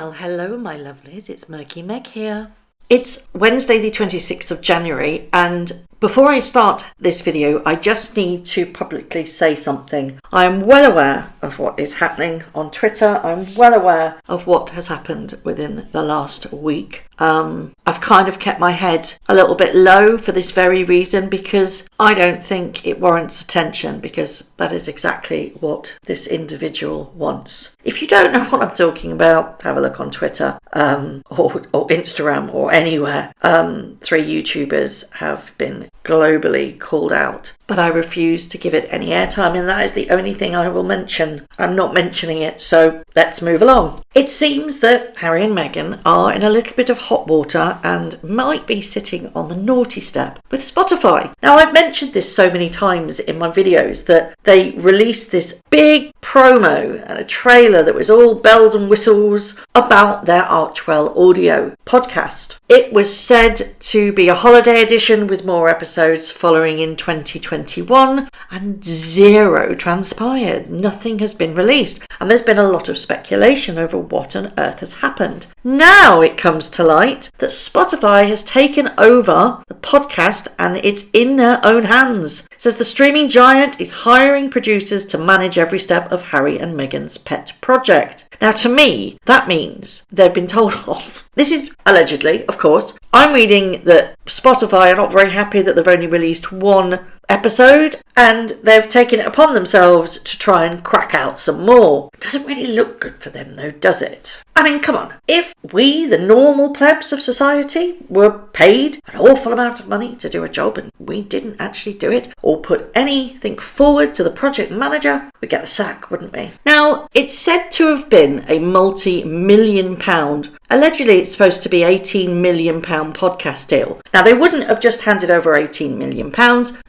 Well, hello, my lovelies. It's Murky Meg here. It's Wednesday, the 26th of January, and before I start this video, I just need to publicly say something. I am well aware of what is happening on Twitter. I'm well aware of what has happened within the last week. I've kind of kept my head a little bit low for this very reason, because I don't think it warrants attention, because that is exactly what this individual wants. If you don't know what I'm talking about, have a look on Twitter or Instagram or anywhere. 3 YouTubers have been globally called out, but I refuse to give it any airtime, and that is the only thing I will mention. I'm not mentioning it, so let's move along. It seems that Harry and Meghan are in a little bit of hot water and might be sitting on the naughty step with Spotify. Now, I've mentioned this so many times in my videos that they released this big promo and a trailer that was all bells and whistles about their Archewell audio podcast. It was said to be a holiday edition with more episodes following in 2021, and zero transpired. Nothing has been released, and there's been a lot of speculation over what on earth has happened. Now it comes to light that Spotify has taken over the podcast and it's in their own hands. It says the streaming giant is hiring producers to manage every step of Harry and Meghan's pet project. Now, to me, that means they've been told off. This is allegedly, of course. I'm reading that Spotify are not very happy that they've only released 1 episode, and they've taken it upon themselves to try and crack out some more. It doesn't really look good for them, though, does it? I mean, come on. If we, the normal plebs of society, were paid an awful amount of money to do a job and we didn't actually do it or put anything forward to the project manager, we'd get the sack, wouldn't we? Now, it's said to have been a multi-million pound, allegedly it's supposed to be £18 million podcast deal. Now, they wouldn't have just handed over £18 million.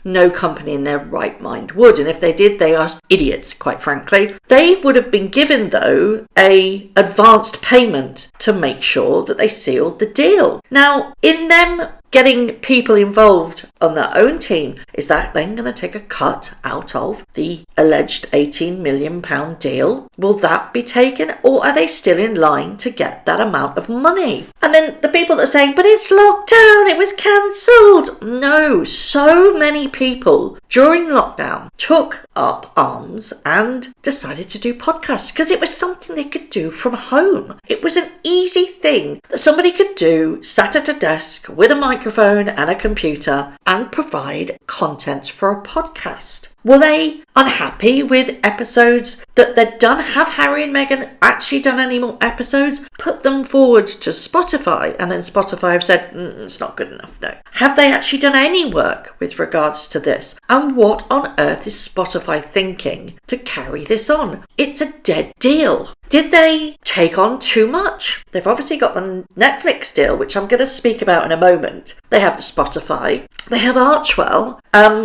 No company in their right mind would, and if they did, they are idiots, quite frankly. They would have been given, though, a advanced payment to make sure that they sealed the deal. Now, in them getting people involved on their own team, is that then going to take a cut out of the alleged £18 million deal? Will that be taken, or are they still in line to get that amount of money? And then the people that are saying, but it's lockdown, it was cancelled. No, so many people during lockdown took up arms and decided to do podcasts because it was something they could do from home. It was an easy thing that somebody could do, sat at a desk with a microphone and a computer, and provide content for a podcast. Were they unhappy with episodes that they'd done? Have Harry and Meghan actually done any more episodes? Put them forward to Spotify, and then Spotify have said, it's not good enough, no. Have they actually done any work with regards to this? And what on earth is Spotify thinking to carry this on? It's a dead deal. Did they take on too much? They've obviously got the Netflix deal, which I'm going to speak about in a moment. They have the Spotify. They have Archewell.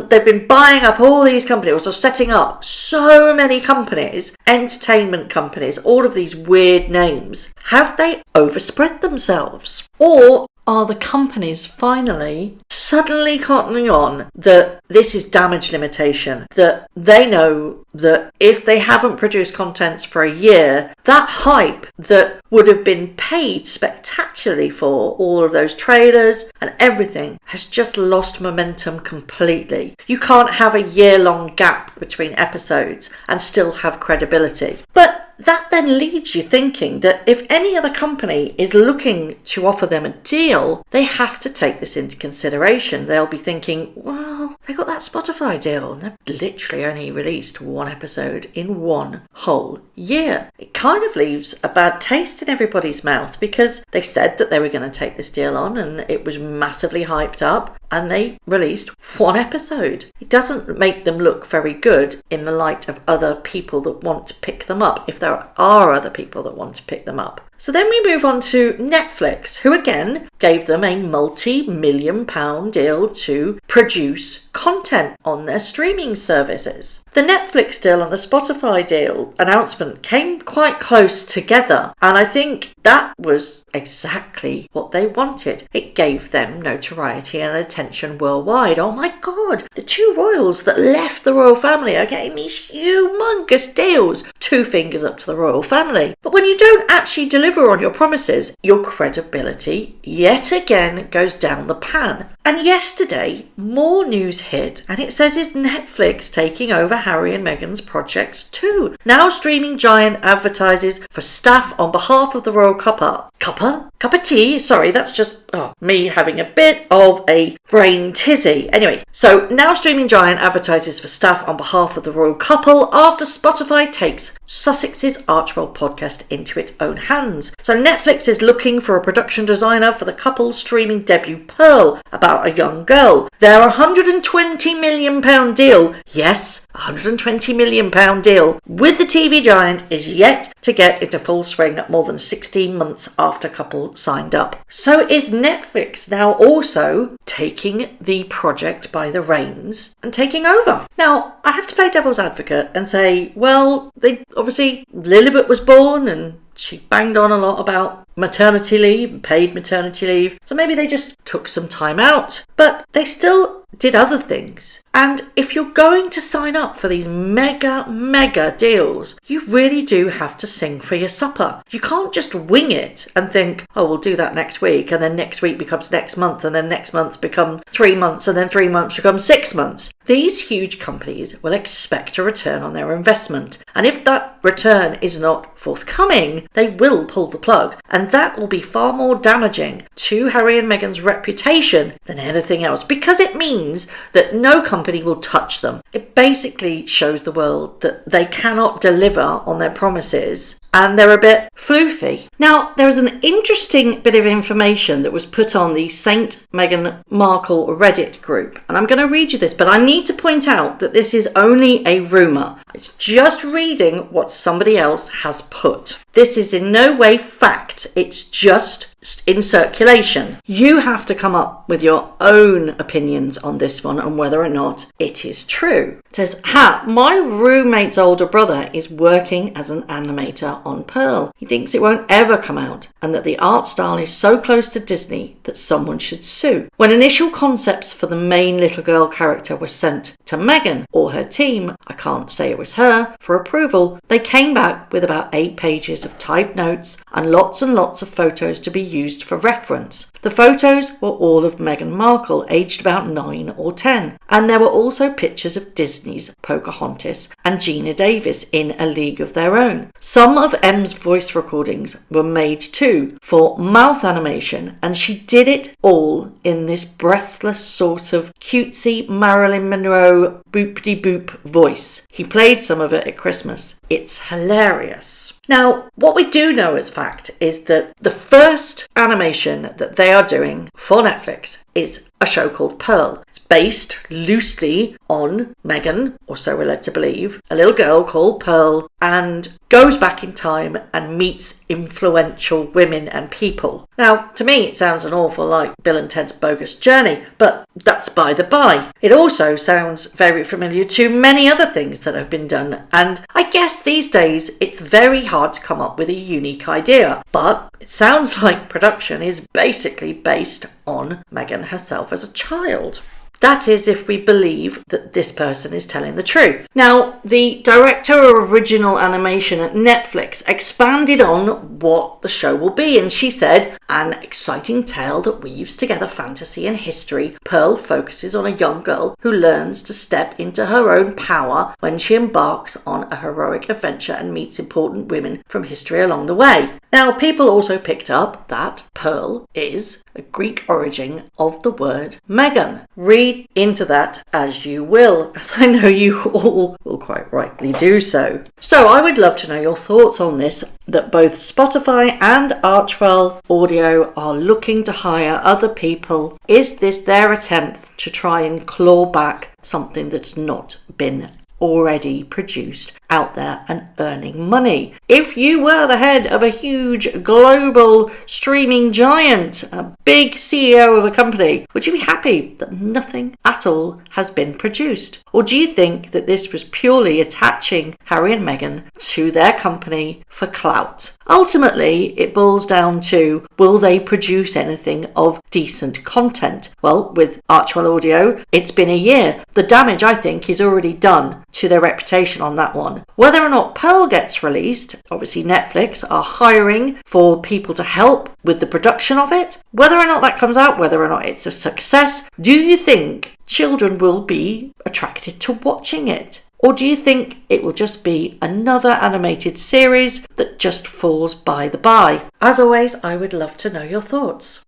They've been buying up all these companies, or setting up so many companies, entertainment companies, all of these weird names. Have they overspread themselves? Or are the companies finally suddenly cottoning on that this is damage limitation, that they know that if they haven't produced contents for a year, that hype that would have been paid spectacularly for all of those trailers and everything has just lost momentum completely. You can't have a year-long gap between episodes and still have credibility. But that then leads you thinking that if any other company is looking to offer them a deal, they have to take this into consideration. They'll be thinking, well, they got that Spotify deal and they've literally only released 1 episode in 1 whole year. It kind of leaves a bad taste in everybody's mouth, because they said that they were going to take this deal on and it was massively hyped up, and they released 1 episode. It doesn't make them look very good in the light of other people that want to pick them up, if there are other people that want to pick them up. So then we move on to Netflix, who again gave them a multi-million pound deal to produce content on their streaming services. The Netflix deal and the Spotify deal announcement came quite close together, and I think that was exactly what they wanted. It gave them notoriety and attention worldwide. Oh my God, the 2 royals that left the royal family are getting these humongous deals. 2 fingers up to the royal family. But when you don't actually deliver deliver on your promises, your credibility yet again goes down the pan. And yesterday, more news hit, and it says it's Netflix taking over Harry and Meghan's projects too. Now streaming giant advertises for staff on behalf of the royal couple. Cup of tea? Sorry, that's just me having a bit of a brain tizzy. Anyway, so now streaming giant advertises for staff on behalf of the royal couple after Spotify takes Sussex's Archewell podcast into its own hands. So Netflix is looking for a production designer for the couple's streaming debut Pearl, about a young girl. Their £120 million deal, yes, £120 million deal, with the TV giant is yet to get into full swing more than 16 months after couple signed up. So is Netflix now also taking the project by the reins and taking over? Now, I have to play devil's advocate and say, well, they obviously, Lilibet was born and she banged on a lot about maternity leave, paid maternity leave. So maybe they just took some time out, but they still did other things. And if you're going to sign up for these mega deals, you really do have to sing for your supper. You can't just wing it and think, oh, we'll do that next week, and then next week becomes next month, and then next month become 3 months, and then 3 months become 6 months. These huge companies will expect a return on their investment. And if that return is not forthcoming, they will pull the plug. And that will be far more damaging to Harry and Meghan's reputation than anything else, because it means that no company will touch them. It basically shows the world that they cannot deliver on their promises and they're a bit floofy. Now, there is an interesting bit of information that was put on the Saint Meghan Markle Reddit group, and I'm going to read you this, but I need to point out that this is only a rumour. It's just reading what somebody else has put. This is in no way fact, it's just in circulation. You have to come up with your own opinions on this one and whether or not it is true. It says, my roommate's older brother is working as an animator on Pearl. He thinks it won't ever come out and that the art style is so close to Disney that someone should sue. When initial concepts for the main little girl character were sent to Meghan or her team, I can't say it was her, for approval, they came back with about 8 pages of typed notes and lots of photos to be used for reference. The photos were all of Meghan Markle, aged about 9 or 10, and there were also pictures of Disney's Pocahontas and Gina Davis in A League of Their Own. Some of M's voice recordings were made too for mouth animation, and she did it all in this breathless sort of cutesy Marilyn Monroe boop-de-boop voice. He played some of it at Christmas. It's hilarious. Now, what we do know as fact is that the first animation that they are doing for Netflix is a show called Pearl. It's based loosely on Meghan, or so we're led to believe, a little girl called Pearl, and goes back in time and meets influential women and people. Now, to me, it sounds an awful like Bill and Ted's Bogus Journey, but that's by the by. It also sounds very familiar to many other things that have been done, and I guess these days it's very hard to come up with a unique idea, but it sounds like production is basically based on Meghan herself as a child. That is, if we believe that this person is telling the truth. Now, the director of original animation at Netflix expanded on what the show will be, and she said, an exciting tale that weaves together fantasy and history. Pearl focuses on a young girl who learns to step into her own power when she embarks on a heroic adventure and meets important women from history along the way. Now, people also picked up that Pearl is a Greek origin of the word Meghan. Read into that as you will, as I know you all will quite rightly do so. So I would love to know your thoughts on this, that both Spotify and Archewell Audio are looking to hire other people. Is this their attempt to try and claw back something that's not been already produced out there and earning money? If you were the head of a huge global streaming giant, a big CEO of a company, would you be happy that nothing at all has been produced? Or do you think that this was purely attaching Harry and Meghan to their company for clout? Ultimately, it boils down to, will they produce anything of decent content? Well, with Archewell Audio, it's been a year. The damage, I think, is already done to their reputation on that one. Whether or not Pearl gets released, obviously Netflix are hiring for people to help with the production of it. Whether or not that comes out, whether or not it's a success, do you think children will be attracted to watching it? Or do you think it will just be another animated series that just falls by the by? As always, I would love to know your thoughts.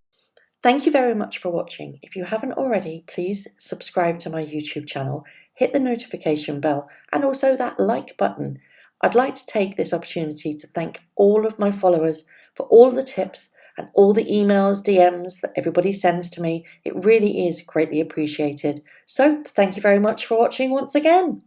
Thank you very much for watching. If you haven't already, please subscribe to my YouTube channel, hit the notification bell, and also that like button. I'd like to take this opportunity to thank all of my followers for all the tips and all the emails, DMs that everybody sends to me. It really is greatly appreciated. So thank you very much for watching once again.